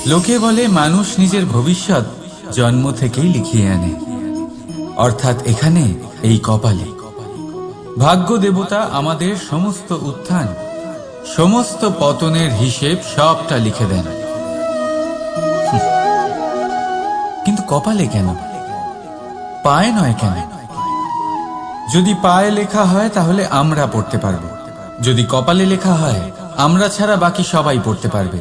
লোকে বলে মানুষ নিজের ভবিষ্যৎ জন্ম থেকেই লিখিয়ে আনে, অর্থাৎ এখানে এই কপালে। ভাগ্য দেবতা আমাদের সমস্ত উত্থান, সমস্ত পতনের হিসেব সবটা লিখে দেন। কিন্তু কপালে কেন, পায়ে নয় কেন? যদি পায়ে লেখা হয় তাহলে আমরা পড়তে পারবো, যদি কপালে লেখা হয় আমরা ছাড়া বাকি সবাই পড়তে পারবে।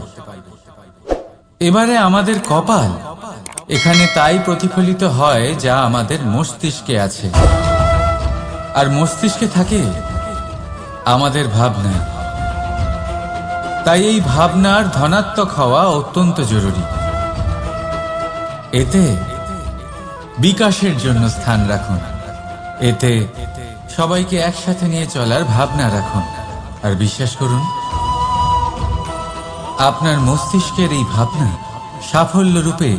এবারে আমাদের কপাল এখানে তাই প্রতিফলিত হয় যা আমাদের মস্তিষ্কে আছে, আর মস্তিষ্কে থাকে আমাদের ভাবনা। তাই এই ভাবনার ধনাত্মক হওয়া অত্যন্ত জরুরি। এতে বিকাশের জন্য স্থান রাখুন, এতে সবাইকে একসাথে নিয়ে চলার ভাবনা রাখুন, আর বিশ্বাস করুন আপনার মস্তিষ্কের এই ভাবনা সাফল্য রূপে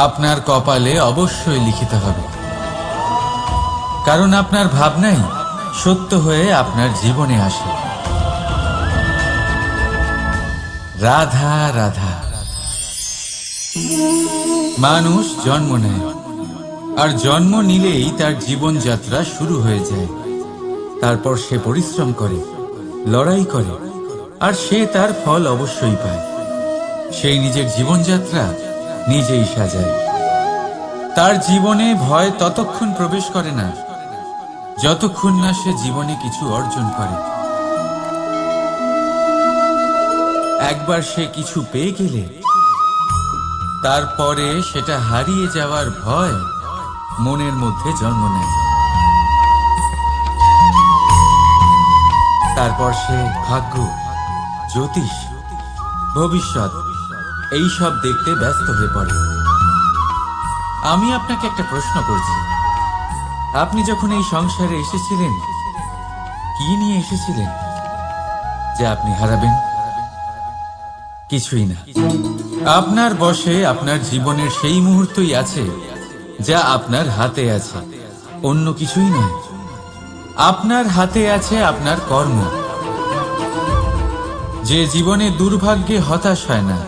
আপনার কপালে অবশ্যই লিখিত হবে। কারণ আপনার ভাবনাই সত্য হয়ে আপনার জীবনে আসে। রাধা রাধা। মানুষ জন্ম নেয়, আর জন্ম নিলেই তার জীবনযাত্রা শুরু হয়ে যায়। তারপর সে পরিশ্রম করে, লড়াই করে, আর সে তার ফল অবশ্যই পায়। সেই নিজের জীবনযাত্রা নিজেই সাজায়। তার জীবনে ভয় ততক্ষণ প্রবেশ করে না যতক্ষণ না সে জীবনে কিছু অর্জন করে। একবার সে কিছু পেয়ে গেলে তারপরে সেটা হারিয়ে যাওয়ার ভয় মনের মধ্যে জন্ম নেয়। তারপর সে ভাগ্য, জ্যোতিষ, ভবিষ্যৎ এইসব দেখতে ব্যস্ত হয়ে পড়ে। আমি আপনাকে একটা প্রশ্ন করছি, আপনি যখন এই সংসারে এসেছিলেন কি নিয়ে এসেছিলেন যে আপনি হারাবেন? কিছুই না। আপনার বশে আপনার জীবনের সেই মুহূর্তই আছে যা আপনার হাতে আছে, অন্য কিছুই নয়। আপনার হাতে আছে আপনার কর্ম। যে জীবনে দুর্ভাগ্যে হতাশ হয় না,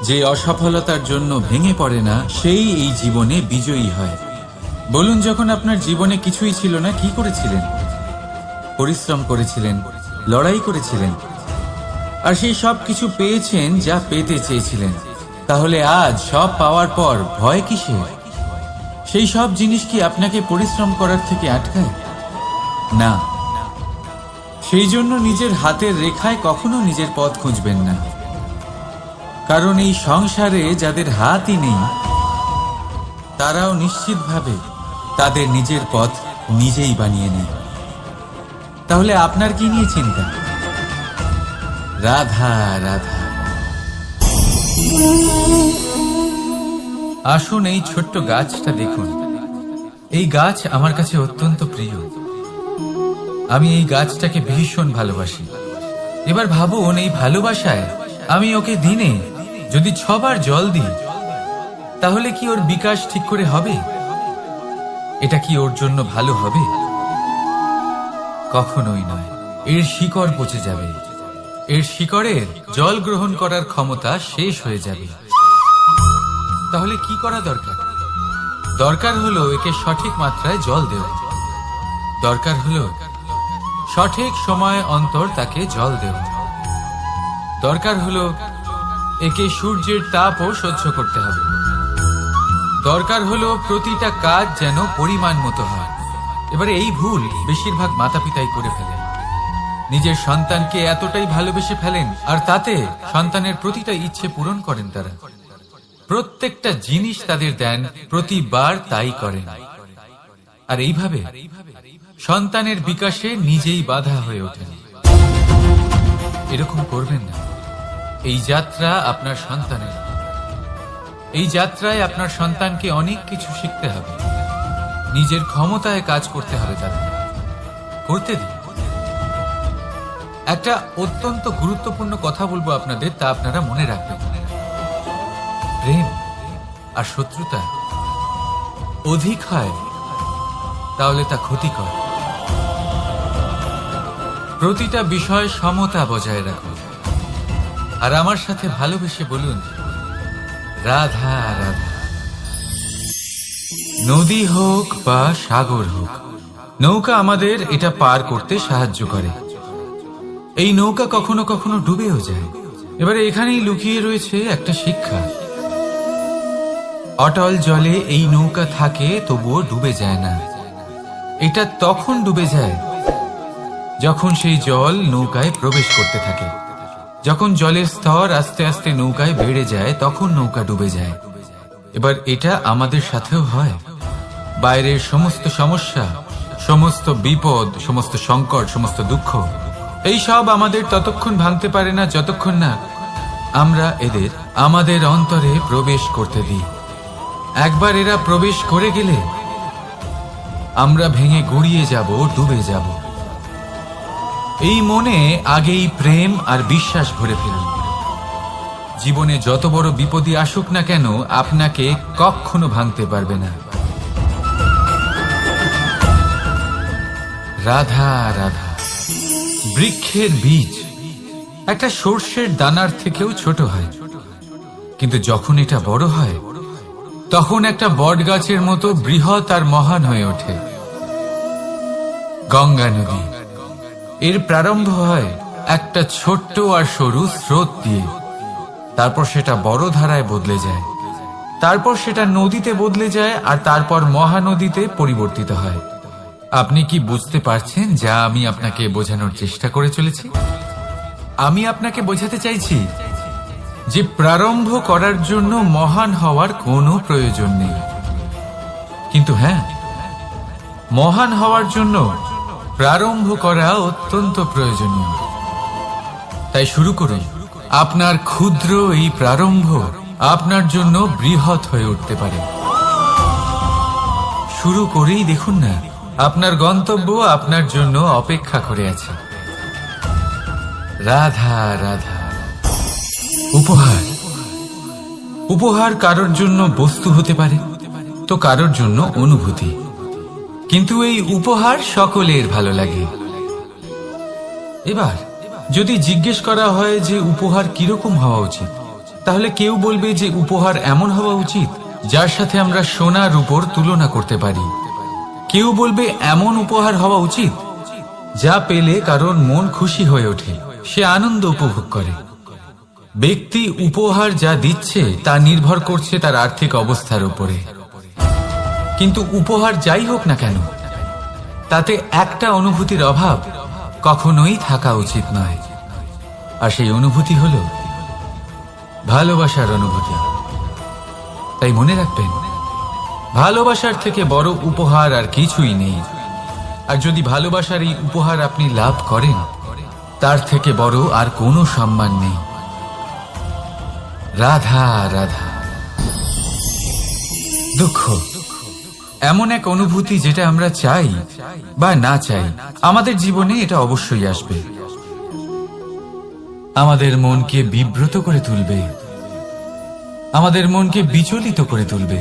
যে অসফলতার জন্য ভেঙে পড়ে না, সেই এই জীবনে বিজয়ী হয়। বলুন, যখন আপনার জীবনে কিছুই ছিল না কি করেছিলেন? পরিশ্রম করেছিলেন, লড়াই করেছিলেন, আর সেই সব কিছু পেয়েছেন যা পেতে চেয়েছিলেন। তাহলে আজ সব পাওয়ার পর ভয় কিসের? সেই সব জিনিস কি আপনাকে পরিশ্রম করার থেকে আটকায়? না। সেই জন্য নিজের হাতের রেখায় কখনো নিজের পথ খুঁজবেন না। কারণ এই সংসারে যাদের হাতই নেই তারাও নিশ্চিতভাবে তাদের নিজের পথ নিজেই বানিয়ে নেয়। তাহলে আপনার কি নিয়ে চিন্তা? রাধা রাধা। আসুন এই ছোট্ট গাছটা দেখুন। এই গাছ আমার কাছে অত্যন্ত প্রিয়। আমি এই গাছটাকে ভীষণ ভালোবাসি। এবার ভাবুন, এই ভালোবাসায় আমি ওকে দিনে যদি 6 বার জল দিই তাহলে কি ওর বিকাশ ঠিক করে হবে? এটা কি ওর জন্য ভালো হবে? কখনোই নয়। এর শিকড় পচে যাবে, এর শিকড়ের জল গ্রহণ করার ক্ষমতা শেষ হয়ে যাবে। তাহলে কি করা দরকার? দরকার হলো একে সঠিক মাত্রায় জল দেওয়া। দরকার হলো সঠিক সময় অন্তর তাকে জল দেওয়া। দরকার হলো একে সূর্যের তাপও সহ্য করতে হবে। দরকার হলো প্রতিটা কাজ যেন পরিমাণ মতো হয়। এবারে এই ভুল বেশিরভাগ মাতাপিতাই করে ফেলেন। নিজের সন্তানকে এতটাই ভালোবেসে ফেলেন, আর তাতে সন্তানের প্রতিটা ইচ্ছে পূরণ করেন। তারা প্রত্যেকটা জিনিস তাদের দেন, প্রতিবার তাই করেন। আর এইভাবে সন্তানের বিকাশে নিজেই বাধা হয়ে ওঠেন। এরকম করবেন না। এই যাত্রা আপনার সন্তানের। এই যাত্রায় আপনার সন্তানকে অনেক কিছু শিখতে হবে। নিজের ক্ষমতায় কাজ করতে হবে, তাদের করতে দিন। একটা অত্যন্ত গুরুত্বপূর্ণ কথা বলবো আপনাদের, তা আপনারা মনে রাখবেন। প্রেম আর শত্রুতা অধিক হয় তাহলে তা ক্ষতিকর। প্রতিটা বিষয় সমতা বজায় রাখুন। আর আমার সাথে ভালোবেসে বলুন, রাধা রাধা। নদী হোক বা সাগর হোক, নৌকা আমাদের এটা পার করতে সাহায্য করে। এই নৌকা কখনো কখনো ডুবেও যায়। এবারে এখানেই লুকিয়ে রয়েছে একটা শিক্ষা। অটল জলে এই নৌকা থাকে, তবুও ডুবে যায় না। এটা তখন ডুবে যায় যখন সেই জল নৌকায় প্রবেশ করতে থাকে। যখন জলের স্তর আস্তে আস্তে নৌকায় বেড়ে যায়, তখন নৌকা ডুবে যায়। এবার এটা আমাদের সাথেও হয়। বাইরের সমস্ত সমস্যা, সমস্ত বিপদ, সমস্ত সংকট, সমস্ত দুঃখ, এই সব আমাদের ততক্ষণ ভাঙতে পারে না যতক্ষণ না আমরা এদের আমাদের অন্তরে প্রবেশ করতে দিই। একবার এরা প্রবেশ করে গেলে আমরা ভেঙে গুড়িয়ে যাব, ডুবে যাব। এই মনে আগেই প্রেম আর বিশ্বাস ভরে ফেলুন। জীবনে যত বড় বিপদই আসুক না কেন, আপনাকে কখনো ভাঙতে পারবে না। রাধা রাধা। বৃক্ষের বীজ একটা সর্ষের দানার থেকেও ছোট হয়, কিন্তু যখন এটা বড় হয় তখন একটা বট গাছের মতো বৃহৎ আর মহান হয়ে ওঠে। গঙ্গা নদী, এর প্রারম্ভ হয় একটা ছোট্ট আর সরু স্রোত দিয়ে, তারপর সেটা বড় ধারায় বদলে যায়, তারপর সেটা নদীতে বদলে যায়, আর তারপর মহানদীতে পরিবর্তিত হয়। আপনি কি বুঝতে পারছেন যা আমি আপনাকে বোঝানোর চেষ্টা করে চলেছি? আমি আপনাকে বোঝাতে চাইছি যে প্রারম্ভ করার জন্য মহান হওয়ার কোনো প্রয়োজন নেই, কিন্তু হ্যাঁ, মহান হওয়ার জন্য প্রারম্ভ করা অত্যন্ত প্রয়োজনীয়। তাই শুরু করুন। আপনার ক্ষুদ্র এই প্রারম্ভ আপনার জন্য বৃহৎ হয়ে উঠতে পারে। শুরু করেই দেখুন না, আপনার গন্তব্য আপনার জন্য অপেক্ষা করে আছে। রাধা রাধা। উপহার, উপহার কারোর জন্য বস্তু হতে পারে, তো কারোর জন্য অনুভূতি। কিন্তু এই উপহার সকলের ভালো লাগে। এবার যদি জিজ্ঞেস করা হয় যে উপহার কিরকম হওয়া উচিত, তাহলে কেউ বলবে যে উপহার এমন হওয়া উচিত যার সাথে আমরা সোনার উপর তুলনা করতে পারি। কেউ বলবে এমন উপহার হওয়া উচিত যা পেলে কারোর মন খুশি হয়ে ওঠে, সে আনন্দ উপভোগ করে। ব্যক্তি উপহার যা দিচ্ছে তা নির্ভর করছে তার আর্থিক অবস্থার উপরে। কিন্তু উপহার যাই হোক না কেন, তাতে একটা অনুভূতির অভাব কখনোই থাকা উচিত নয়, আর সেই অনুভূতি হল ভালোবাসার অনুভূতি। তাই মনে রাখবেন, ভালোবাসার থেকে বড় উপহার আর কিছুই নেই। আর যদি ভালোবাসার এই উপহার আপনি লাভ করেন, তার থেকে বড় আর কোনো সম্মান নেই। রাধা রাধা। দুঃখ এমন এক অনুভূতি যেটা আমরা চাই বা না চাই, আমাদের জীবনে এটা অবশ্যই আসবে। আমাদের মনকে বিব্রত করে তুলবে, আমাদের মনকে বিচলিত করে তুলবে।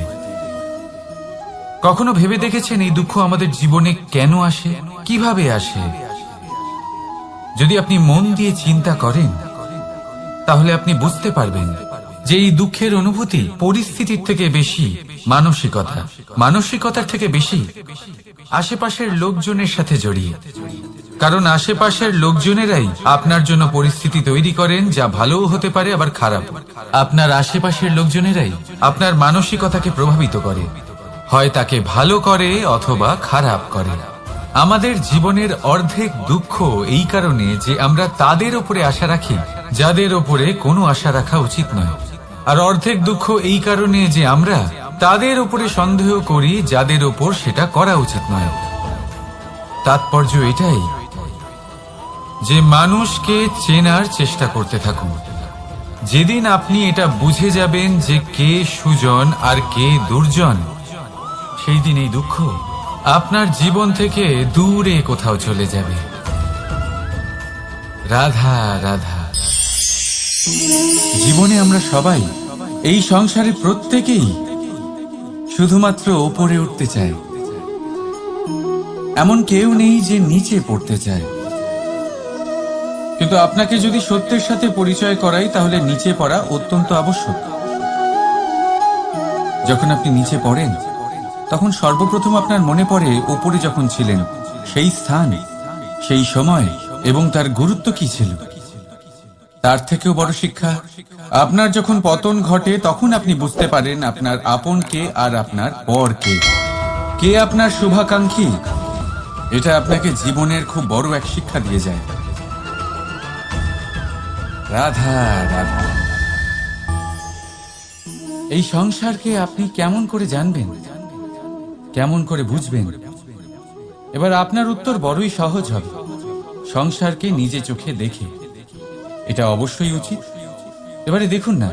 কখনো ভেবে দেখেছেন এই দুঃখ আমাদের জীবনে কেন আসে, কিভাবে আসে? যদি আপনি মন দিয়ে চিন্তা করেন, তাহলে আপনি বুঝতে পারবেন যে এই দুঃখের অনুভূতি পরিস্থিতির থেকে বেশি মানসিকতা, মানসিকতার থেকে বেশি আশেপাশের লোকজনের সাথে জড়িয়ে। কারণ আশেপাশের লোকজনেরাই আপনার জন্য পরিস্থিতি তৈরি করেন, যা ভালোও হতে পারে আবার খারাপ। আপনার আশেপাশের লোকজনেরাই আপনার মানসিকতাকে প্রভাবিত করে, হয় তাকে ভালো করে অথবা খারাপ করে। আমাদের জীবনের অর্ধেক দুঃখ এই কারণে যে আমরা তাদের উপরে আশা রাখি যাদের উপরে কোনো আশা রাখা উচিত নয়, আর অর্ধেক দুঃখ এই কারণে যে আমরা তাদের উপরে সন্দেহ করি যাদের উপর সেটা করা উচিত নয়। তাৎপর্য এটাই যে মানুষকে চেনার চেষ্টা করতে থাকুন। যেদিন আপনি এটা বুঝে যাবেন যে কে সুজন আর কে দুর্জন, সেই দিন এই দুঃখ আপনার জীবন থেকে দূরে কোথাও চলে যাবে। রাধা রাধা। জীবনে আমরা সবাই, এই সংসারে প্রত্যেকেই শুধুমাত্র ওপরে উঠতে চায়। এমন কেউ নেই যে নিচে পড়তে চায়। কিন্তু আপনাকে যদি সত্যের সাথে পরিচয় করাই, তাহলে নিচে পড়া অত্যন্ত আবশ্যক। যখন আপনি নিচে পড়েন তখন সর্বপ্রথম আপনার মনে পড়ে উপরে যখন ছিলেন সেই স্থান, সেই সময় এবং তার গুরুত্ব কি ছিল। তার থেকেও বড় শিক্ষা, আপনার যখন পতন ঘটে তখন আপনি বুঝতে পারেন আপনার আপন কে আর আপনার পর কে, কে আপনার শুভাকাঙ্ক্ষী। এটা আপনাকে জীবনের খুব বড় এক শিক্ষা দিয়ে যায়। রাধা রাধা। এই সংসারকে আপনি কেমন করে জানবেন, কেমন করে বুঝবেন? এবার আপনার উত্তর বড়ই সহজ হবে, সংসারকে নিজে চোখে দেখে। এটা অবশ্যই উচিত। এবারে দেখুন না,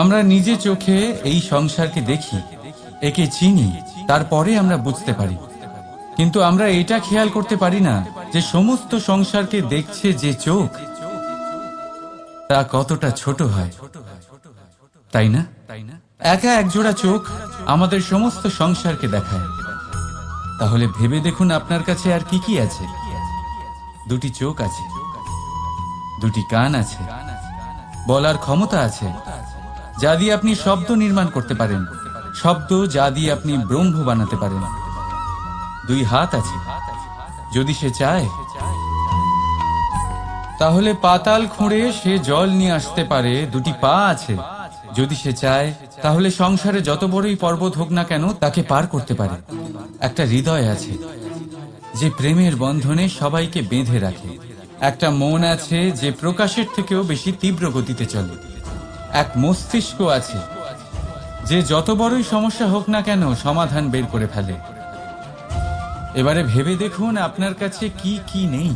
আমরা নিজে চোখে এই সংসারকে দেখি, একে চিনি, তারপরে আমরা বুঝতে পারি। কিন্তু আমরা এটা খেয়াল করতে পারি না যে সমস্ত সংসারকে দেখছে যে চোখ, তা কতটা ছোট হয়, তাই না? একা একজোড়া চোখ আমাদের সমস্ত সংসারকে দেখায়। তাহলে ভেবে দেখুন আপনার কাছে আর কি কি আছে। দুটি চোখ আছে, দুটি কান আছে, বলার ক্ষমতা আছে যা দিয়ে আপনি শব্দ নির্মাণ করতে পারেন, শব্দ যা দিয়ে আপনি ব্রহ্ম বানাতে পারেন। দুই হাত আছে, যদি সে চায় তাহলে পাতাল খুঁড়ে সে জল নিয়ে আসতে পারে। দুটি পা আছে, যদি সে চায় তাহলে সংসারে যত বড়ই পর্বত হোক না কেন তাকে পার করতে পারে। একটা হৃদয় আছে যে প্রেমের বন্ধনে সবাইকে বেঁধে রাখে। একটা মন আছে যে প্রকাশের থেকেও বেশি তীব্র গতিতে চলে। এক মস্তিষ্ক আছে যে যত বড়ই সমস্যা হোক না কেন সমাধান বের করে ফেলে। এবারে ভেবে দেখুন আপনার কাছে কি কি নেই।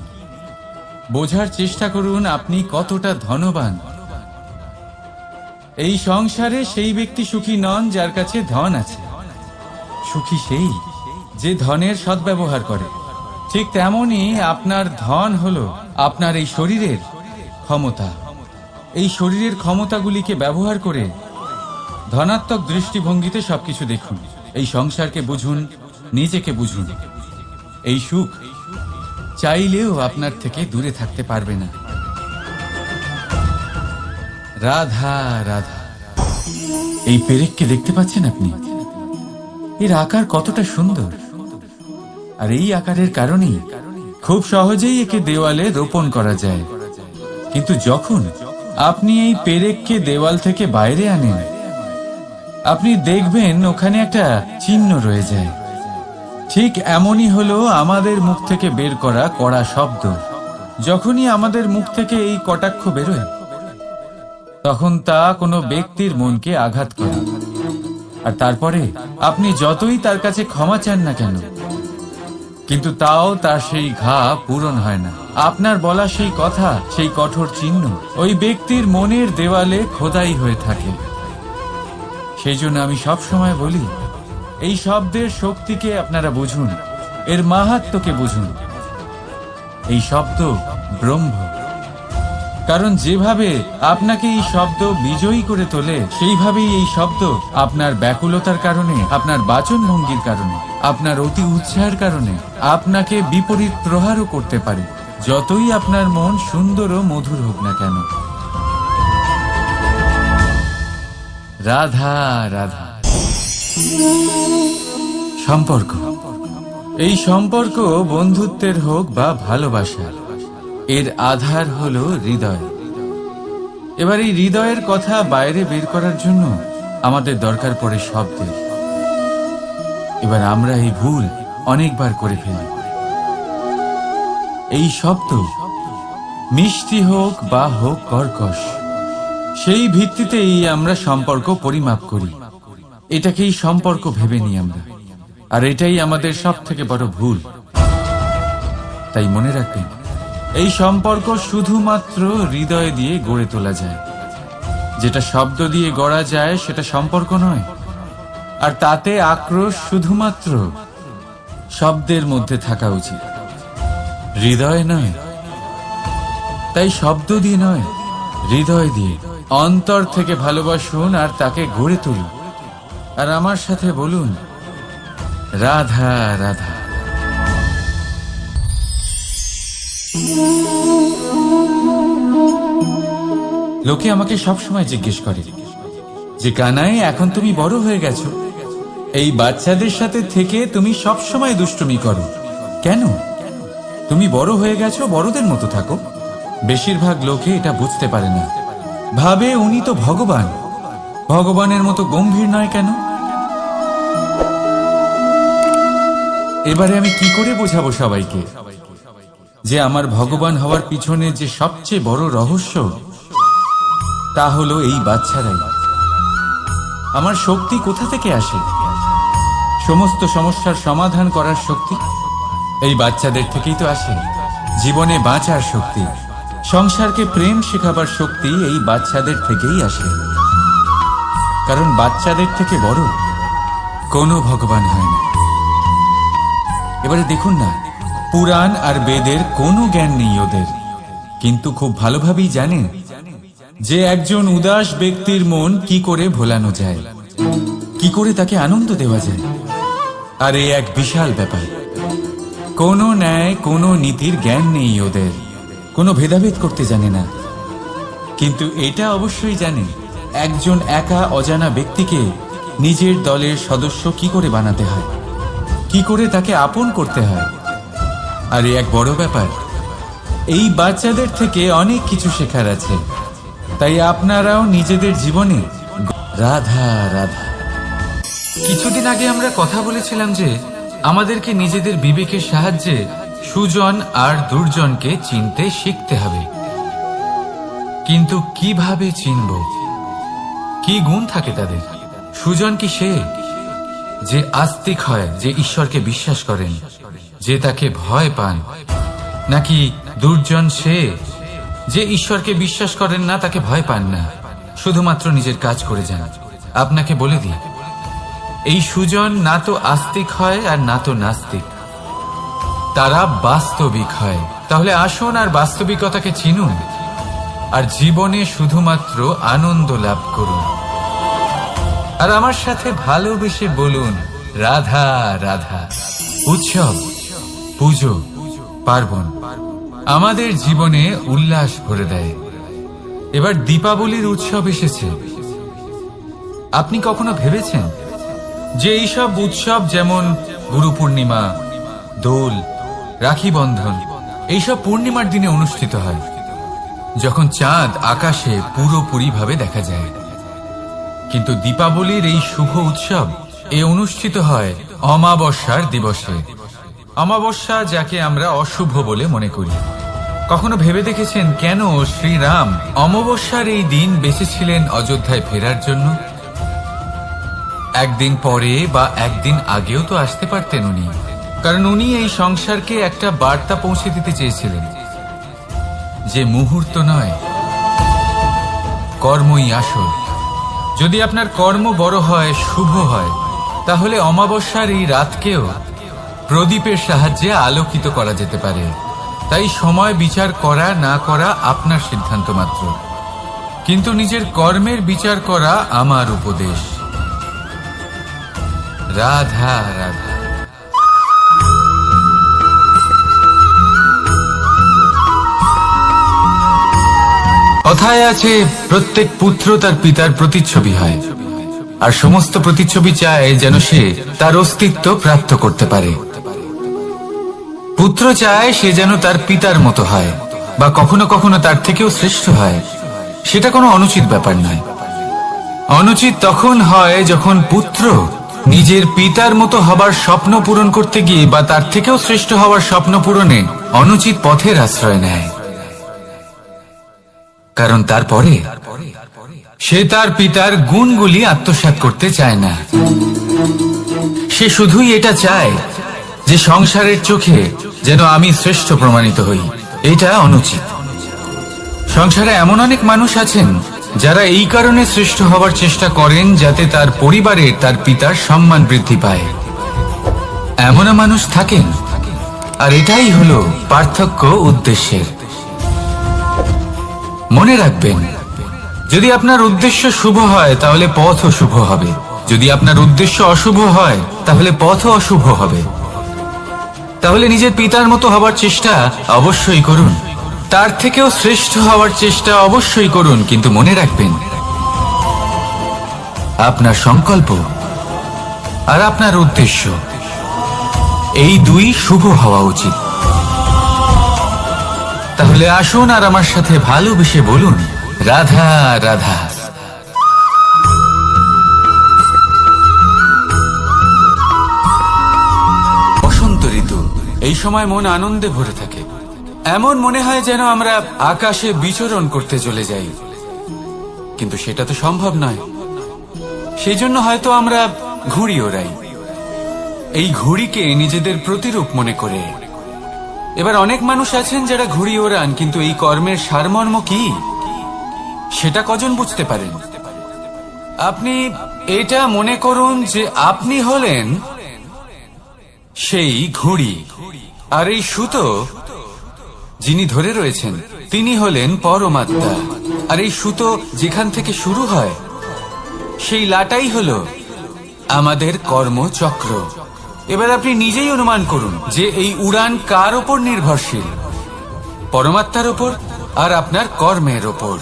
বোঝার চেষ্টা করুন আপনি কতটা ধনবান। এই সংসারে সেই ব্যক্তি সুখী নন যার কাছে ধন আছে, সুখী সেই যে ধনের সদ্ব্যবহার করে। ঠিক তেমনি আপনার ধন হলো আপনার এই শরীরের ক্ষমতা। এই শরীরের ক্ষমতাগুলিকে ব্যবহার করে ধনাত্মক দৃষ্টিভঙ্গিতে সবকিছু দেখুন। এই সংসারকে বুঝুন, নিজেকে বুঝুন। এই সুখ চাইলেও আপনার থেকে দূরে থাকতে পারবে না। রাধা রাধা। এই পেরেককে দেখতে পাচ্ছেন আপনি? এর আকার কতটা সুন্দর, আর এই আকারের কারণেই খুব সহজেই একে দেওয়ালে রোপণ করা যায়। কিন্তু যখন আপনি এই পেরেককে দেওয়াল থেকে বাইরে আনেন, আপনি দেখবেন ওখানে একটা চিহ্ন রয়ে যায়। ঠিক এমনই হলো আমাদের মুখ থেকে বের করা কড়া শব্দ। যখনই আমাদের মুখ থেকে এই কটাক্ষ বেরোয়, তখন তা কোনো ব্যক্তির মনকে আঘাত করে। আর তারপরে আপনি যতই তার কাছে ক্ষমা চান না কেন, কিন্তু তাও তার সেই ঘা পূরণ হয় না। আপনার বলা সেই কথা, সেই কঠোর চিহ্ন ওই ব্যক্তির মনের দেওয়ালে খোদাই হয়ে থাকে। সেই জন্য আমি সব সময় বলি, এই শব্দের শক্তিকে আপনারা বুঝুন, এর মাহাত্ম্যকে বুঝুন। এই শব্দ ব্রহ্ম। কারণ যেভাবে আপনাকে এই শব্দ বিজয়ী করে তোলে, সেইভাবেই এই শব্দ আপনার ব্যাকুলতার কারণে, আপনার বাচন ভঙ্গির কারণে, আপনার অতি উৎসাহের কারণে আপনাকে বিপরীত প্রহারও করতে পারে, যতই আপনার মন সুন্দর ও মধুর হোক না কেন। রাধা রাধা। সম্পর্ক, এই সম্পর্ক বন্ধুত্বের হোক বা ভালোবাসার, এর আধার হলো হৃদয়। এবার এই হৃদয়ের কথা বাইরে বের করার জন্য আমাদের দরকার পড়ে শব্দের। এবার আমরা এই ভুল অনেকবার করে ফেলি। এই শব্দ মিষ্টি হোক বা হোক কর্কশ, সেই ভিত্তিতেই আমরা সম্পর্ক পরিমাপ করি। এটাকেই সম্পর্ক ভেবে নিই আমরা, আর এটাই আমাদের সব থেকে বড় ভুল। তাই মনে রাখবেন, এই সম্পর্ক শুধুমাত্র হৃদয় দিয়ে গড়ে তোলা যায়। যেটা শব্দ দিয়ে গড়া যায় সেটা সম্পর্ক নয়, আর তাতে আক্রোশ শুধুমাত্র শব্দের মধ্যে থাকা উচিত, হৃদয় নয়। তাই শব্দ দিয়ে নয়, হৃদয় দিয়ে অন্তর থেকে ভালোবাসুন আর তাকে গড়ে তুলুন। আর আমার সাথে বলুন, রাধা রাধা। লোকে আমাকে সব সময় জিজ্ঞেস করে যে কানাই, এখন তুমি বড় হয়ে গেছো, এই বাচ্চাদের সাথে থেকে তুমি সব সময় দুষ্টুমি করো কেন? তুমি বড় হয়ে গেছো, বড়দের মতো থাকো। বেশিরভাগ লোকে এটা বুঝতে পারে না, ভাবে উনি তো ভগবান, ভগবানের মতো গম্ভীর নয় কেন? এবারে আমি কি করে বোঝাবো সবাইকে যে আমার ভগবান হওয়ার পিছনে যে সবচেয়ে বড় রহস্য, তা হলো এই বাচ্চারাই। আমার শক্তি কোথা থেকে আসে? সমস্ত সমস্যার সমাধান করার শক্তি এই বাচ্চাদের থেকেই তো আসে। জীবনে বাঁচার শক্তি, সংসারকে প্রেম শেখাবার শক্তি এই বাচ্চাদের থেকেই আসে। কারণ বাচ্চাদের থেকে বড় কোনো ভগবান হয় না। এবারে দেখুন না, পুরাণ আর বেদের কোনো জ্ঞান নেই ওদের, কিন্তু খুব ভালোভাবেই জানেন যে একজন উদাস ব্যক্তির মন কি করে ভোলানো যায়, কি করে তাকে আনন্দ দেওয়া যায়। আর এই এক বিশাল ব্যাপার। কোনো ন্যায়, কোনো নীতির জ্ঞান নেই ওদের, কোনো ভেদাভেদ করতে জানে না। কিন্তু এটা অবশ্যই জানে একজন একা অজানা ব্যক্তিকে নিজের দলের সদস্য কি করে বানাতে হয়, কি করে তাকে আপন করতে হয়। আর এক বড় ব্যাপার, এই বাচ্চাদের থেকে অনেক কিছু শেখার আছে। তাই আপনারাও নিজেদের জীবনে রাধা রাধা। কিছুদিন আগে আমরা কথা বলেছিলাম যে আমাদেরকে নিজেদের বিবেকের সাহায্যে সুজন আর দুর্জনকে চিনতে শিখতে হবে। কিন্তু কিভাবে চিনব? কি গুণ থাকে তাদের? সুজন কি সে যে আস্তিক হয়, যে ঈশ্বরকে বিশ্বাস করেন, যে তাকে ভয় পান? নাকি দুর্জন সে যে ঈশ্বরকে বিশ্বাস করেন না, তাকে ভয় পান না, শুধুমাত্র নিজের কাজ করে যান? আপনাকে বলে দিই, এই সুজন না তো আস্তিক হয় আর না তো নাস্তিক, তারা বাস্তবিক হয়। তাহলে আসুন আর বাস্তবিকতাকে চিনুন আর জীবনে শুধুমাত্র আনন্দ লাভ করুন। আর আমার সাথে ভালোবেসে বলুন রাধা রাধা। উৎসব, পুজো, পার্বণ আমাদের জীবনে উল্লাস ভরে দেয়। এবার দীপাবলির উৎসব এসেছে। আপনি কখনো ভেবেছেন যে এইসব উৎসব যেমন গুরু পূর্ণিমা, দোল, রাখি বন্ধন, এইসব পূর্ণিমার দিনে অনুষ্ঠিত হয়, যখন চাঁদ আকাশে পুরোপুরি ভাবে দেখা যায়। কিন্তু দীপাবলির এই শুভ উৎসব অনুষ্ঠিত হয় অমাবস্যার দিবসে। অমাবস্যা যাকে আমরা অশুভ বলে মনে করি। কখনো ভেবে দেখেছেন কেন শ্রীরাম অমাবস্যার এই দিন বেঁচেছিলেন অযোধ্যায় ফেরার জন্য? একদিন পরে বা একদিন আগেও তো আসতে পারতেন উনি, কারণ উনি এই সংসারকে একটা বার্তা পৌঁছে দিতে চেয়েছিলেন যে মুহূর্ত নয়, কর্মই আসল। যদি আপনার কর্ম বড় হয়, শুভ হয়, তাহলে অমাবস্যার এই রাতকেও প্রদীপের সাহায্যে আলোকিত করা যেতে পারে। তাই সময় বিচার করা না করা আপনার সিদ্ধান্ত মাত্র, কিন্তু নিজের কর্মের বিচার করা আমার উপদেশ। রাধা রাধা। কথায় আছে, প্রত্যেক পুত্র তার পিতার প্রতিচ্ছবি হয়, আর সমস্ত প্রতিচ্ছবি চায় যেন সে তার অস্তিত্ব প্রাপ্ত করতে পারে। পুত্র চায় সে যেন তার পিতার মতো হয়, বা কখনো কখনো তার থেকেও শ্রেষ্ঠ হয়। সেটা কোনো অনুচিত ব্যাপার নয়। অনুচিত তখন হয় যখন পুত্র নিজের পিতার মতো হবার স্বপ্ন পূরণ করতে গিয়ে বা তার থেকেও শ্রেষ্ঠ হওয়ার স্বপ্ন পূরণে অনুচিত পথের আশ্রয় নেয়। কারণ তারপরে সে তার পিতার গুণগুলি আত্মসাৎ করতে চায় না। সে শুধুই এটা চায় যে সংসারের চোখে যেন আমি শ্রেষ্ঠ প্রমাণিত হই। এটা অনুচিত। সংসারে এমন অনেক মানুষ আছেন যারা এই কারণে শ্রেষ্ঠ হওয়ার চেষ্টা করেন যাতে তার পরিবারে তার পিতার সম্মান বৃদ্ধি পায়। এমনও মানুষ থাকেন, আর এটাই হলো পার্থক্য উদ্দেশ্যের। মনে রাখবেন, যদি আপনার উদ্দেশ্য শুভ হয় তাহলে পথও শুভ হবে, যদি আপনার উদ্দেশ্য অশুভ হয় তাহলে পথও অশুভ হবে। তাহলে নিজের পিতার মতো হবার চেষ্টা অবশ্যই করুন, তার থেকেও শ্রেষ্ঠ হওয়ার চেষ্টা অবশ্যই করুন, কিন্তু মনে রাখবেন আপনার সংকল্প আর আপনার উদ্দেশ্য, এই দুই শুভ হওয়া উচিত। তাহলে আসুন আর আমার সাথে ভালোবেসে বলুন, রাধা রাধা। বসন্ত ঋতু, এই সময় মন আনন্দে ভরে থাকে। এমন মনে হয় যেন আমরা আকাশে বিচরণ করতে চলে যাই, কিন্তু সেটা তো সম্ভব নয়। সেই জন্য হয়তো আমরা ঘুড়ি ওড়াই, এই ঘুড়িকে নিজেদের প্রতিরূপ মনে করে। এবার অনেক মানুষ আছেন যারা ঘুড়ি ওড়ান, কিন্তু এই কর্মের সারমর্ম কি সেটা কজন বুঝতে পারেন? আপনি এটা মনে করুন যে আপনি হলেন সেই ঘুড়ি, আর এই সুতো যিনি ধরে রয়েছেন তিনি হলেন পরমাত্মা। আর এই সুতো যেখান থেকে শুরু হয় সেই লাটাই হলো আমাদের কর্মচক্র। এবার আপনি নিজেই অনুমান করুন যে এই উড়ান কার ওপর নির্ভরশীল, পরমাত্মার ওপর আর আপনার কর্মের ওপর।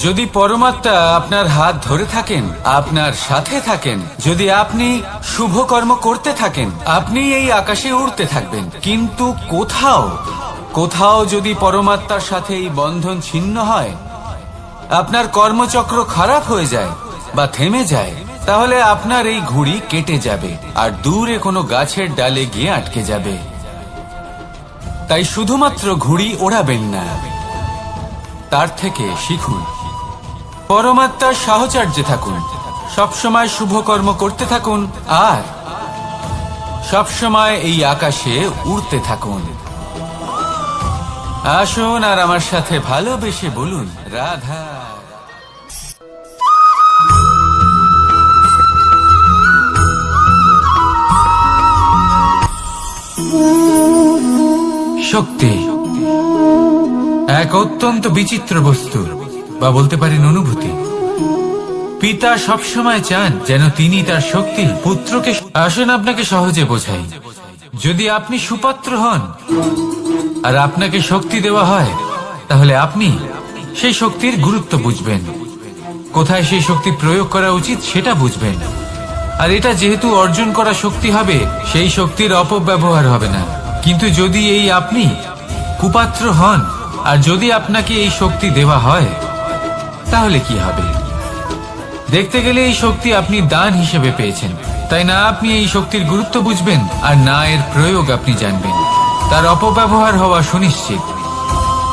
যদি পরমাত্মা আপনার হাত ধরে থাকেন, আপনার সাথে থাকেন, যদি আপনি শুভ কর্ম করতে থাকেন, আপনি এই আকাশে উড়তে থাকবেন। কিন্তু কোথাও কোথাও যদি পরমাত্মার সাথে এই বন্ধন ছিন্ন হয়, আপনার কর্মচক্র খারাপ হয়ে যায় বা থেমে যায়, তাহলে আপনার এই ঘুড়ি কেটে যাবে আর দূরে কোনো গাছের ডালে গিয়ে আটকে যাবে। তাই শুধুমাত্র ঘুড়ি ওড়াবেন না, তার থেকে শিখুন, পরমাত্মার সাহচর্যে থাকুন, সবসময় শুভ কর্ম করতে থাকুন আর সবসময় এই আকাশে উড়তে থাকুন। আসুন আর আমার সাথে ভালোবেসে বলুন, রাধা। শক্তি এক অত্যন্ত বিচিত্র বস্তু, বা বলতে পারেন অনুভূতি। পিতা সবসময় চান যেন তিনি তার শক্তি পুত্রকে। আসুন আপনাকে সহজে বোঝাই। যদি আপনি সুপাত্র হন আর আপনাকে শক্তি দেওয়া হয়, তাহলে আপনি সেই শক্তির গুরুত্ব বুঝবেন, কোথায় সেই শক্তি প্রয়োগ করা উচিত সেটা বুঝবেন। আর এটা যেহেতু অর্জন করা শক্তি হবে, সেই শক্তির অপব্যবহার হবে না। কিন্তু যদি এই আপনি কুপাত্র হন আর যদি আপনাকে এই শক্তি দেওয়া হয়, তাহলে কি হবে? দেখতে গেলে এই শক্তি আপনি দান হিসেবে পেয়েছেন, তাই না আপনি এই শক্তির গুরুত্ব বুঝবেন আর না এর প্রয়োগ আপনি জানবেন। তার অপব্যবহার হওয়া সুনিশ্চিত।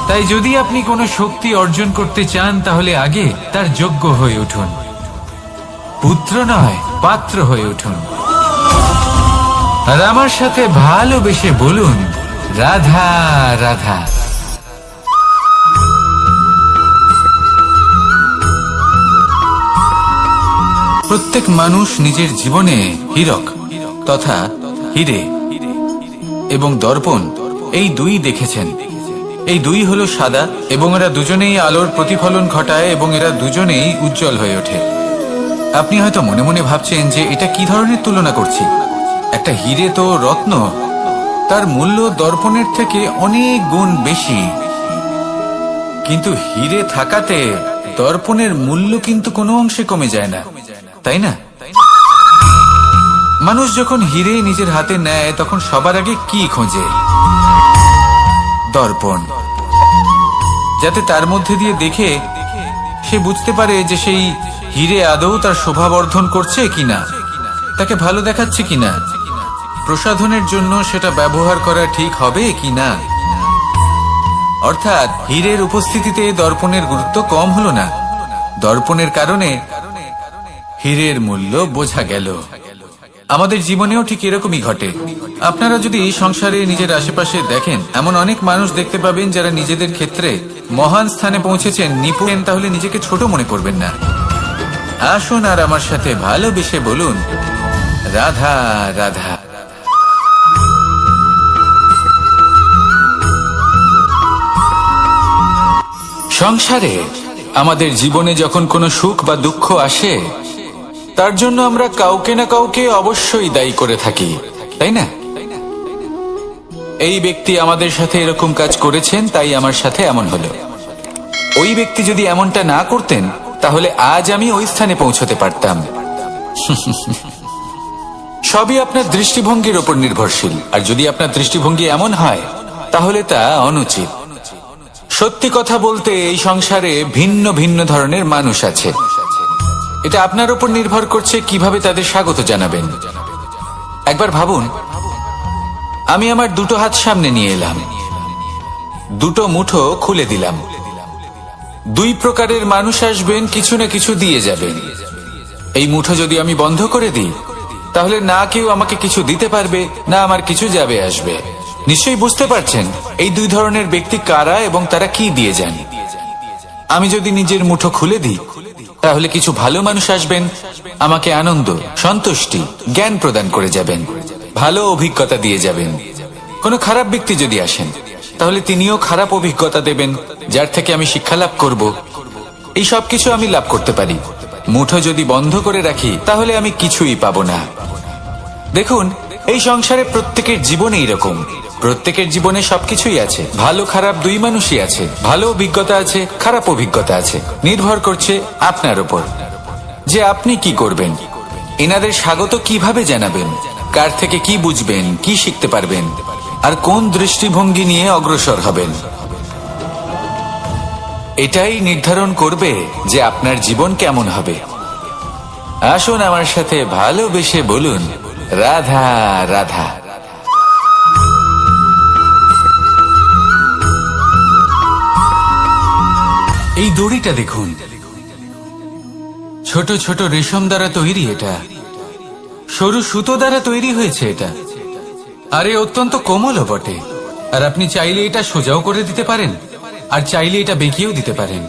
তাই যদি আপনি কোনো শক্তি অর্জন করতে চান, তাহলে আগে তার যোগ্য হয়ে উঠুন, পুত্র নয় পাত্র হয়ে উঠুন। আর আমার সাথে ভালোবেসে বলুন, রাধা রাধা। প্রত্যেক মানুষ নিজের জীবনে হীরক তথা হিরে এবং দর্পণ, এই দুই দেখেছেন। এই দুই হলো সাদা এবং এরা দুজনেই আলোর প্রতিফলন ঘটায় এবং এরা দুজনেই উজ্জ্বল হয়ে ওঠে। আপনি হয়তো মনে মনে ভাবছেন যে এটা কি ধরনের তুলনা করছি। একটা হিরে তো রত্ন, তার মূল্য দর্পণের থেকে অনেক গুণ বেশি। কিন্তু হিরে থাকাতে দর্পণের মূল্য কিন্তু কোনো অংশে কমে যায় না, তাই না? মানুষ যখন হিরে নিজের হাতে নেয়, তখন সবার আগে কি খোঁজে? দর্পণ, যাতে তার মধ্যে দিয়ে দেখে সে বুঝতে পারে যে সেই হিরে আদৌ তার শোভাবর্ধন করছে কিনা, তাকে ভালো দেখাচ্ছে কিনা, প্রসাধনের জন্য সেটা ব্যবহার করা ঠিক হবে কিনা। অর্থাৎ হীরের উপস্থিতিতে দর্পণের গুরুত্ব কম হলো না, দর্পণের কারণে হীরের মূল্য বোঝা গেল। আমাদের জীবনেও ঠিক এরকমই ঘটে। আপনারা যদি সংসারে নিজের আশেপাশে দেখেন, এমন অনেক মানুষ দেখতে পাবেন যারা নিজেদের ক্ষেত্রে মহান স্থানে পৌঁছেছেন, নিপুণ, তাহলে নিজেকে ছোট মনে করবেন না। আসুন আর আমার সাথে ভালোবেসে বলুন, রাধা রাধা। সংসারে আমাদের জীবনে যখন কোনো সুখ বা দুঃখ আসে, তার জন্য আমরা কাউকে না কাউকে অবশ্যই দায়ী করে থাকি, তাই না? এই ব্যক্তি আমাদের সাথে এরকম কাজ করেছেন, তাই আমার সাথে এমন হলো। ওই ব্যক্তি যদি এমনটা না করতেন, তাহলে আজ আমি ওই স্থানে পৌঁছতে পারতাম। সবই আপনার দৃষ্টিভঙ্গির উপর নির্ভরশীল, আর যদি আপনার দৃষ্টিভঙ্গি এমন হয় তাহলে তা অনুচিত। সত্যি কথা বলতে এই সংসারে ভিন্ন ভিন্ন ধরনের মানুষ আছে। এটা আপনার উপর নির্ভর করছে কিভাবে তাদের স্বাগত জানাবেন। একবার ভাবুন, আমি আমার দুটো হাত সামনে নিয়ে এলাম, দুটো মুঠো খুলে দিলাম। দুই প্রকারের মানুষ আসবেন, কিছু না কিছু দিয়ে যাবেন। এই মুঠো যদি আমি বন্ধ করে দিই তাহলে না কেউ আমাকে কিছু দিতে পারবে, না আমার কিছু যাবে আসবে। নিশ্চয়ই বুঝতে পারছেন এই দুই ধরনের ব্যক্তি কারা এবং তারা কি দিয়ে যান। আমি যদি নিজের মুঠো খুলে দিই তাহলে কিছু ভালো মানুষ আসবেন, আমাকে আনন্দ, সন্তুষ্টি, জ্ঞান প্রদান করে যাবেন, ভালো অভিজ্ঞতা দিয়ে যাবেন। কোনো খারাপ ব্যক্তি যদি আসেন তাহলে তিনিও খারাপ অভিজ্ঞতা দেবেন, যার থেকে আমি শিক্ষা লাভ করব। এই সব কিছু আমি লাভ করতে পারি। মুঠো যদি বন্ধ করে রাখি তাহলে আমি কিছুই পাবো না। দেখুন, এই সংসারে প্রত্যেকের জীবনে এইরকম। প্রত্যেকের জীবনে সবকিছুই আছে, ভালো খারাপ দুই মানুষই আছে, ভালো অভিজ্ঞতা আছে, খারাপ অভিজ্ঞতা আছে। নির্ভর করছে আপনার উপর যে আপনি কি করবেন, এনাদের স্বাগত কিভাবে জানাবেন, কার থেকে কি বুঝবেন, কি শিখতে পারবেন, আর কোন দৃষ্টিভঙ্গি নিয়ে অগ্রসর হবেন। এটাই নির্ধারণ করবে যে আপনার জীবন কেমন হবে। আসুন আমার সাথে ভালোবেসে বলুন, রাধা রাধা। এই দড়িটা দেখুন, ছোট ছোট রেশম দ্বারা তৈরি, এটা সরু সুতো দ্বারা তৈরি হয়েছে এটা, আর এ অত্যন্ত কোমলও বটে। আর আপনি চাইলে এটা সোজাও করে দিতে পারেন, আর চাইলে এটা বেঁকিয়েও দিতে পারেন,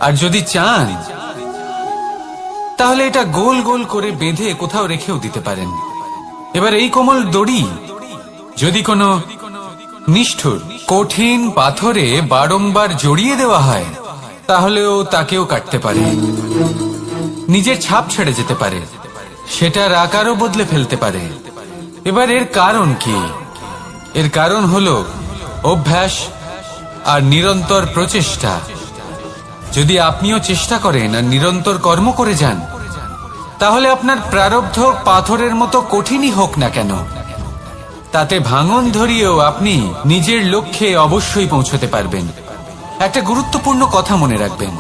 আর যদি চান তাহলে এটা গোল গোল করে বেঁধে কোথাও রেখেও দিতে পারেন। এবার এই কোমল দড়ি যদি কোনো নিষ্ঠুর কঠিন পাথরে বারংবার জড়িয়ে দেওয়া হয় তাহলেও তাকেও কাটতে পারে, নিজের ছাপ ছেড়ে যেতে পারে, সেটার আকারও বদলে ফেলতে পারে। এবার এর কারণ কি? এর কারণ হলো অভ্যাস আর নিরন্তর প্রচেষ্টা। যদি আপনিও চেষ্টা করেন আর নিরন্তর কর্ম করে যান তাহলে আপনার প্রারব্ধ পাথরের মতো কঠিনই হোক না কেন, তাতে ভাঙন ধরিয়েও আপনি নিজের লক্ষ্যে অবশ্যই পৌঁছতে পারবেন। একটা গুরুত্বপূর্ণ কথা মনে রাখবেন,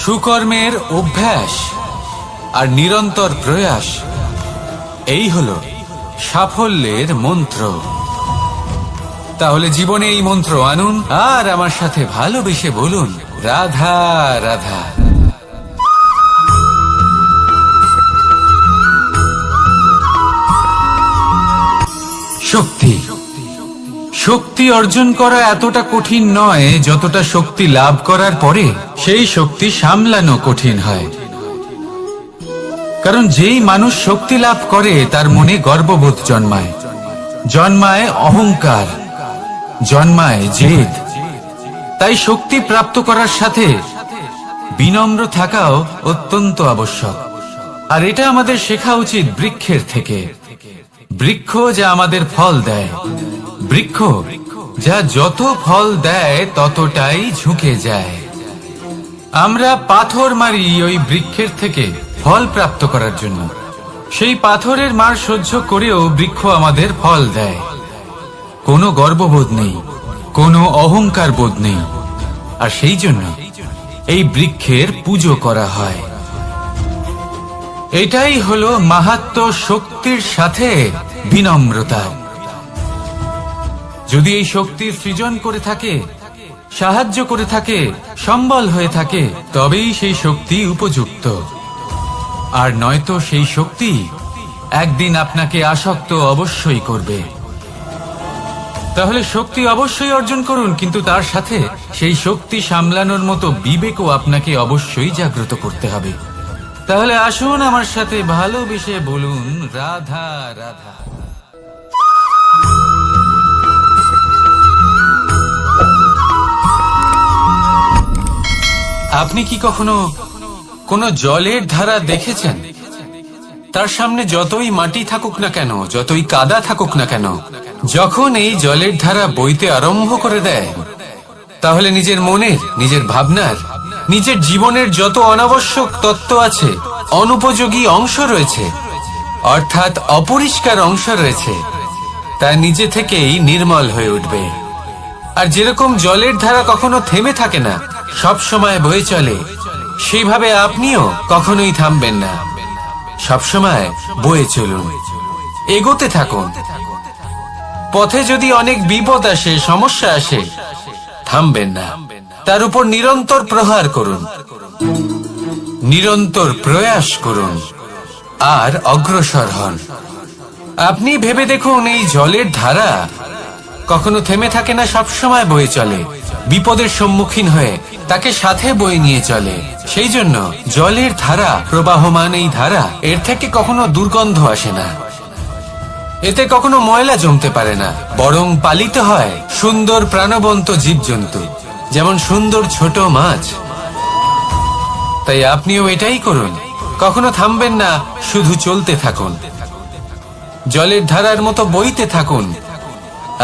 সুকর্মের অভ্যাস আর নিরন্তর প্রয়াস, এই হলো সাফল্যের মন্ত্র। তাহলে জীবনে এই মন্ত্র আনুন আর আমার সাথে ভালোবেসে বলুন, রাধা রাধা। শক্তি, শক্তি অর্জন করা এতটা কঠিন নয় যতটা শক্তি লাভ করার পরে সেই শক্তি সামলানো কঠিন হয়। কারণ যেই মানুষ শক্তি লাভ করে তার মনে গর্ববোধ জন্মায়, জন্মায় অহংকার, জন্মায় জেদ। তাই শক্তি প্রাপ্ত করার সাথে বিনম্র থাকাও অত্যন্ত আবশ্যক। আর এটা আমাদের শেখা উচিত বৃক্ষের থেকে। বৃক্ষ যা আমাদের ফল দেয়, বৃক্ষ যা যত ফল দেয় ততটাই ঝুঁকে যায়। আমরা পাথর মারি ওই বৃক্ষের থেকে ফল প্রাপ্ত করার জন্য। সেই পাথরের মার সহ্য করেও বৃক্ষ আমাদের ফল দেয়। কোনো গর্ববোধ নেই, কোনো অহংকার বোধ নেই, আর সেই জন্য এই বৃক্ষের পুজো করা হয়। এটাই হলো মাহাত্ম্য শক্তির সাথে বিনম্রতা। যদি এই শক্তির সৃজন করে থাকে, সাহায্য করে থাকে, সম্বল হয়ে থাকে, তবেই সেই শক্তি উপযুক্ত। আর নয়তো সেই শক্তি একদিন আপনাকে আসক্ত অবশ্যই করবে। তাহলে শক্তি অবশ্যই অর্জন করুন, কিন্তু তার সাথে সেই শক্তি সামলানোর মতো বিবেকও আপনাকে অবশ্যই জাগ্রত করতে হবে। তাহলে আসুন আমার সাথে ভালোবেসে বলুন, রাধা রাধা। আপনি কি কখনো কোনো জলের ধারা দেখেছেন? তার সামনে যতই মাটি থাকুক না কেন, যতই কাদা থাকুক না কেন, যখন এই জলের ধারা বইতে আরম্ভ করে দেয়, তাহলে নিজের মনের, নিজের ভাবনার, নিজের জীবনের যত অনাবশ্যক তত্ত্ব আছে অনুপযোগী অংশ রয়েছে, অর্থাৎ অপরিষ্কার অংশ রয়েছে, তা নিজে থেকেই নির্মল হয়ে উঠবে। আর যেরকম জলের ধারা কখনো থেমে থাকে না, সব সময় বয়ে চলে, সেইভাবে আপনিও কখনোই থামবেন না। সবসময় বয়ে চলুন, এগোতে থাকুন। পথে যদি অনেক বিপদ আসে, সমস্যা আসে, থামবেন না, তার উপর নিরন্তর প্রহার করুন, নিরন্তর প্রয়াস করুন আর অগ্রসর হন। আপনি ভেবে দেখুন, এই জলের ধারা কখনো থেমে থাকে না, সবসময় বয়ে চলে, বিপদের সম্মুখীন হয়ে তাকে সাথে বয়ে নিয়ে চলে। সেই জন্য জলের ধারা, প্রবাহমান এই ধারা, এর থেকে কখনো দুর্গন্ধ আসে না, এতে কখনো ময়লা জমতে পারে না, বরং পালিত হয় সুন্দর প্রাণবন্ত জীবজন্তু, যেমন সুন্দর ছোট মাছ। তাই আপনিও এটাই করুন, কখনো থামবেন না, শুধু চলতে থাকুন, জলের ধারার মতো বইতে থাকুন।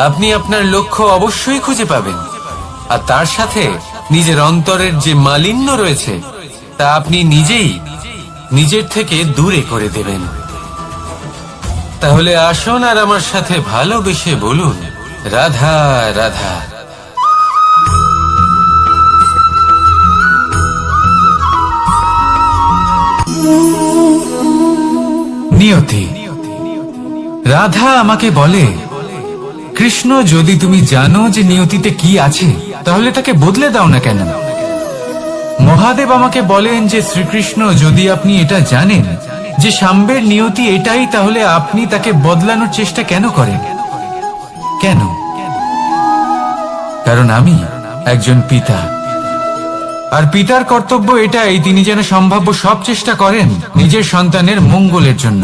আপনি আপনার লক্ষ্য অবশ্যই খুঁজে পাবেন, আর তার সাথে নিজের অন্তরের যে মালিন্য রয়েছে তা আপনি নিজেই নিজের থেকে দূরে করে দেবেন। তাহলে আসুন আর আমার সাথে ভালোবেসে বলুন, রাধা রাধা। নিয়তি। রাধা আমাকে বলে, কৃষ্ণ, যদি তুমি জানো যে নিয়তিতে কি আছে, তাহলে তাকে বদলে দাও না কেন? মহাদেব আমাকে বলেন যে শ্রীকৃষ্ণ, যদি আপনি এটা জানেন যে সাম্বের নিয়তি এটাই, তাহলে আপনি তাকে বদলানোর চেষ্টা কেন করেন? কেন? কারণ আমি একজন পিতা, আর পিতার কর্তব্য এটাই, তিনি যেন সম্ভাব্য সব চেষ্টা করেন নিজের সন্তানের মঙ্গলের জন্য।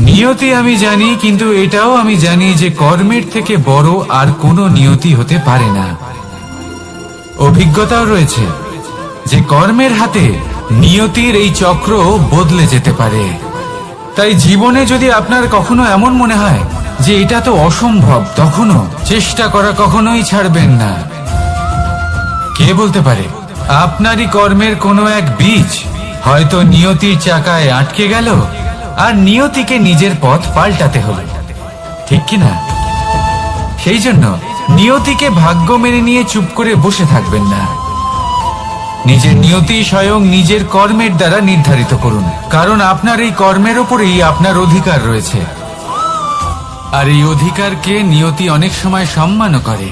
নিয়তি আমি জানি, কিন্তু এটাও আমি জানি যে কর্মের থেকে বড় আর কোনো নিয়তি হতে পারে না। অভিজ্ঞতাও রয়েছে যে কর্মের হাতে নিয়তির এই চক্র বদলে যেতে পারে। তাই জীবনে যদি আপনার কখনো এমন মনে হয় যে এটা তো অসম্ভব, তখনও চেষ্টা করা কখনোই ছাড়বেন না। কে বলতে পারে আপনারই কর্মের কোনো এক বীজ হয়তো নিয়তির চাকায় আটকে গেল, আর নিয়তিকে নিজের পথ পাল্টাতে হলো, ঠিক কিনা? সেই জন্য নিয়তিকে ভাগ্য মেনে নিয়ে চুপ করে বসে থাকবেন না। নিজের নিয়তি স্বয়ং নিজের কর্মের দ্বারা নির্ধারিত করুন, কারণ আপনার এই কর্মের ওপরেই আপনার অধিকার রয়েছে, আর এই অধিকারকে নিয়তি অনেক সময় সম্মানও করে।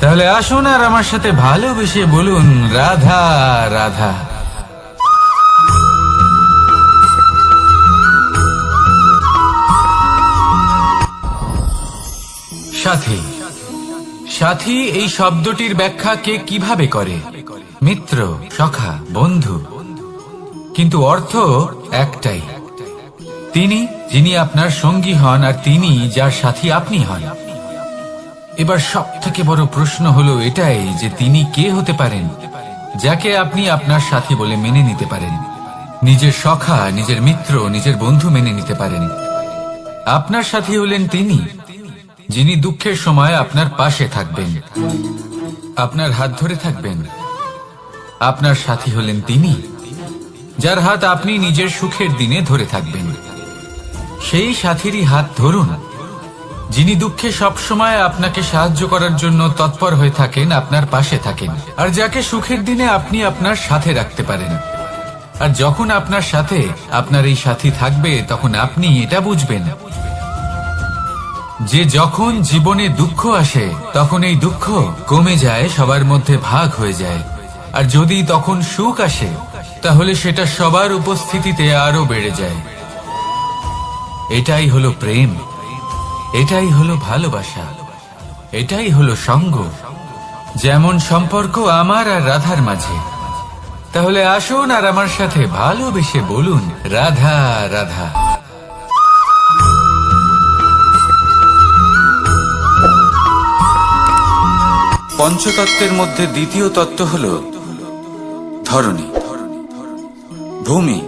তাহলে আসুন আর আমার সাথে ভালোবেসে বলুন, রাধা রাধা। সাথী। সাথী এই শব্দটির ব্যাখ্যা কে কিভাবে করে? মিত্র, সখা, বন্ধু। কিন্তু অর্থ একটাই, তিনি যিনি আপনার সঙ্গী হন, আর তিনি যার সাথী আপনি হন। এবার সব থেকে বড় প্রশ্ন হলো এটাই যে তিনি কে হতে পারেন যাকে আপনি আপনার সাথী বলে মেনে নিতে পারেন, নিজের সখা, নিজের মিত্র, নিজের বন্ধু মেনে নিতে পারেন। আপনার সাথী হলেন তিনি যিনি দুঃখের সময় আপনার পাশে থাকবেন, আপনার হাত ধরে থাকবেন। আপনার সাথী হলেন তিনি যার হাত আপনি নিজের সুখের দিনে ধরে থাকবেন। সেই সাথীরই হাত ধরুন যিনি দুঃখে সবসময় আপনাকে সাহায্য করার জন্য তৎপর হয়ে থাকেন, আপনার পাশে থাকেন, আর যাকে সুখের দিনে আপনি আপনার সাথে রাখতে পারেন। আর যখন আপনার সাথে আপনার এই সাথী থাকবে, তখন আপনি এটা বুঝবেন যে যখন জীবনে দুঃখ আসে, তখন এই দুঃখ কমে যায়, সবার মধ্যে ভাগ হয়ে যায়। আর যদি তখন সুখ আসে, তাহলে সেটা সবার উপস্থিতিতে আরো বেড়ে যায়। এটাই হলো প্রেম, এটাই হলো ভালোবাসা, এটাই হলো সঙ্গ, যেমন সম্পর্ক আমার আর রাধার মাঝে। তাহলে আসুন আর আমার সাথে ভালোবেসে বলুন, রাধা রাধা। পঞ্চতত্ত্বের মধ্যে দ্বিতীয় তত্ত্ব হল ধরণী, ভূমি,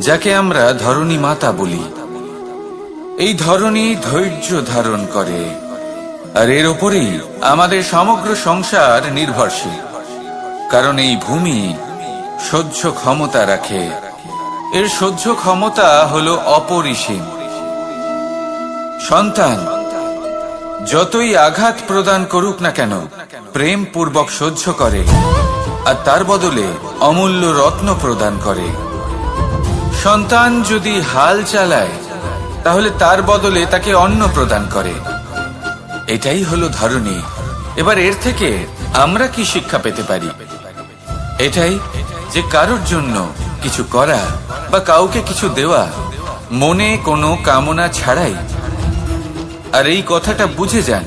যাকে আমরা ধরণী মাতা বলি। এই ধরণী ধৈর্য ধারণ করে, আর এর ওপরেই আমাদের সমগ্র সংসার নির্ভরশীল। কারণ এই ভূমি সহ্য ক্ষমতা রাখে। এর সহ্য ক্ষমতা হলো অপরিসীম। সন্তান যতই আঘাত প্রদান করুক না কেন, প্রেম পূর্বক সহ্য করে আর তার বদলে অমূল্য রত্ন প্রদান করে। সন্তান যদি হাল চালায় তাহলে তার বদলে তাকে অন্ন প্রদান করে। এটাই হলো ধরনী। এবার এর থেকে আমরা কি শিক্ষা পেতে পারি? এটাই যে কারোর জন্য কিছু করা বা কাউকে কিছু দেওয়া মনে কোনো কামনা ছাড়াই। আর এই কথাটা বুঝে যান,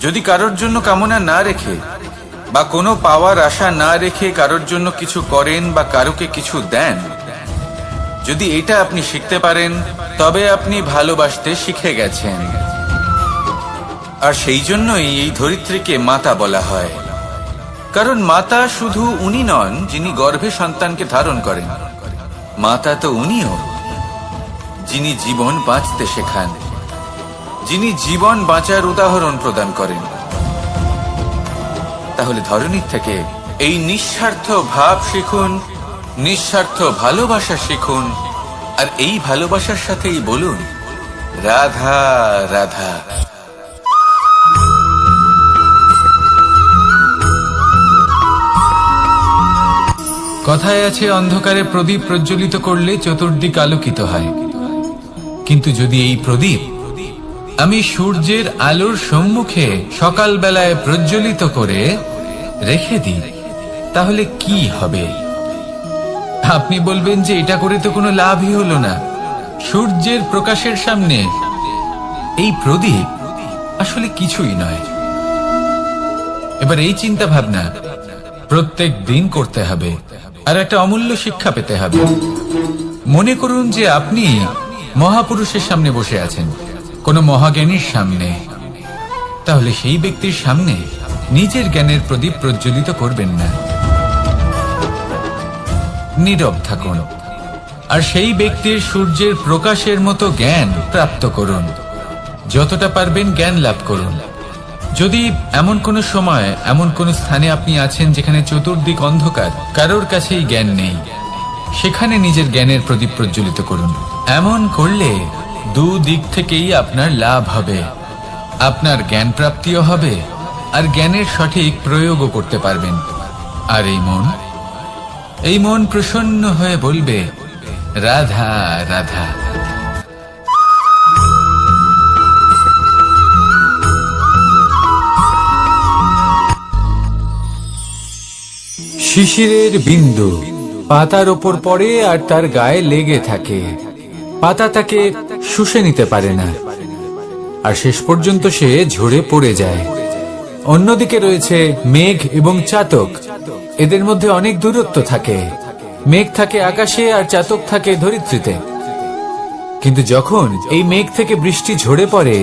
যদি কারোর জন্য কামনা না রেখে বা কোনো পাওয়ার আশা না রেখে কারোর জন্য কিছু করেন বা কারোকে কিছু দেন, যদি এটা আপনি শিখতে পারেন তবে আপনি ভালোবাসতে শিখে গেছেন। আর সেই জন্যই এই ধরিত্রীকে মাতা বলা হয়। কারণ মাতা শুধু উনি নন যিনি গর্ভে সন্তানকে ধারণ করেন, মাতা তো উনিও যিনি জীবন বাঁচতে শেখান, যিনি জীবন বাঁচার উদাহরণ প্রদান করেন। তাহলে ধরনীর থেকে এই নিঃস্বার্থ ভাব শিখুন, নিঃস্বার্থ ভালোবাসা শিখুন, আর এই ভালোবাসার সাথেই বলুন রাধা রাধা। কথায় আছে, অন্ধকারে প্রদীপ প্রজ্বলিত করলে চতুর্দিক আলোকিত হয়। কিন্তু যদি এই প্রদীপ আমি সূর্যের আলোর সম্মুখে সকালবেলায় প্রজ্বলিত করে রেখে দিই, তাহলে কি হবে? আপনি বলবেন যে এটা করে তো কোনো লাভই হলো না। সূর্যের প্রকাশের সামনে এই প্রদীপ আসলে কিছুই নয়। এবার এই চিন্তা ভাবনা প্রত্যেক দিন করতে হবে, আর একটা অমূল্য শিক্ষা পেতে হবে। মনে করুন যে আপনি মহাপুরুষের সামনে বসে আছেন, কোনো মহাজ্ঞানীর সামনে। তাহলে সেই ব্যক্তির সামনে নিজের জ্ঞানের প্রদীপ প্রজ্বলিত করবেন না, নীরব থাকুন। আর সেই ব্যক্তির সূর্যের প্রকাশের মতো জ্ঞান প্রাপ্ত করুন। যতটা পারবেন জ্ঞান লাভ করুন। যদি এমন কোনো সময় এমন কোনো স্থানে আপনি আছেন যেখানে চতুর্দিক অন্ধকার, কারোর কাছেই জ্ঞান নেই, সেখানে নিজের জ্ঞানের প্রদীপ প্রজ্বলিত করুন। এমন করলে দুদিক থেকেই আপনার লাভ হবে। আপনার জ্ঞান প্রাপ্তিও হবে আর জ্ঞানের সঠিক প্রয়োগও করতে পারবেন। আর এই মন প্রসন্ন হয়ে বলবে রাধা রাধা। শিশিরের বিন্দু পাতার ওপর পড়ে আর তার গায়ে লেগে থাকে। পাতা তাকে শুষে নিতে পারে না, আর শেষ পর্যন্ত সে ঝরে পড়ে যায়। অন্যদিকে রয়েছে মেঘ এবং চাতক। এদের মধ্যে অনেক দূরত্ব থাকে। মেঘ থাকে আকাশে আর চাতক থাকে ধরিত্রীতে। কিন্তু যখন এই মেঘ থেকে বৃষ্টি ঝরে পড়ে,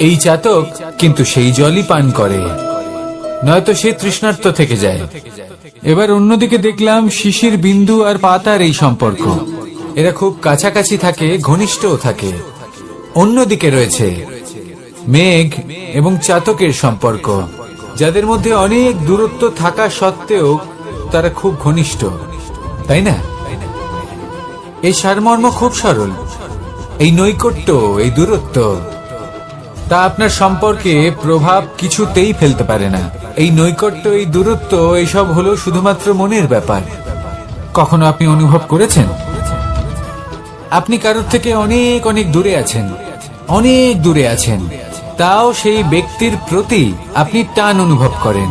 এই চাতক কিন্তু সেই জলই পান করে, নয়তো সে তৃষ্ণার্ত থেকে যায়। এবার অন্যদিকে দেখলাম শিশির বিন্দু আর পাতার এই সম্পর্ক। এরা খুব কাছাকাছি থাকে, ঘনিষ্ঠও থাকে। অন্যদিকে রয়েছে মেঘ এবং চাতকের সম্পর্ক, যাদের মধ্যে অনেক দূরত্ব থাকা সত্ত্বেও তারা খুব ঘনিষ্ঠ, তাই না? এই সারমর্ম খুব সরল। এই নৈকট্য, এই দূরত্ব, তা আপনার সম্পর্কে প্রভাব কিছুতেই ফেলতে পারে না। এই নৈকট্য, এই দূরত্ব, এইসব হলো শুধুমাত্র মনের ব্যাপার। কখনো আপনি অনুভব করেছেন আপনি কারোর থেকে অনেক অনেক দূরে আছেন, অনেক দূরে আছেন, তাও সেই ব্যক্তির প্রতি আপনি টান অনুভব করেন।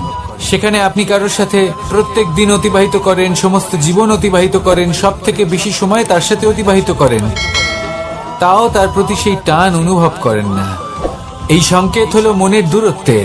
সেখানে আপনি কারোর সাথে প্রত্যেক দিন অতিবাহিত করেন, সমস্ত জীবন অতিবাহিত করেন, সব থেকে বেশি সময় তার সাথে অতিবাহিত করেন, তাও তার প্রতি সেই টান অনুভব করেন না। এই সংকেত হলো মনের দূরত্বের।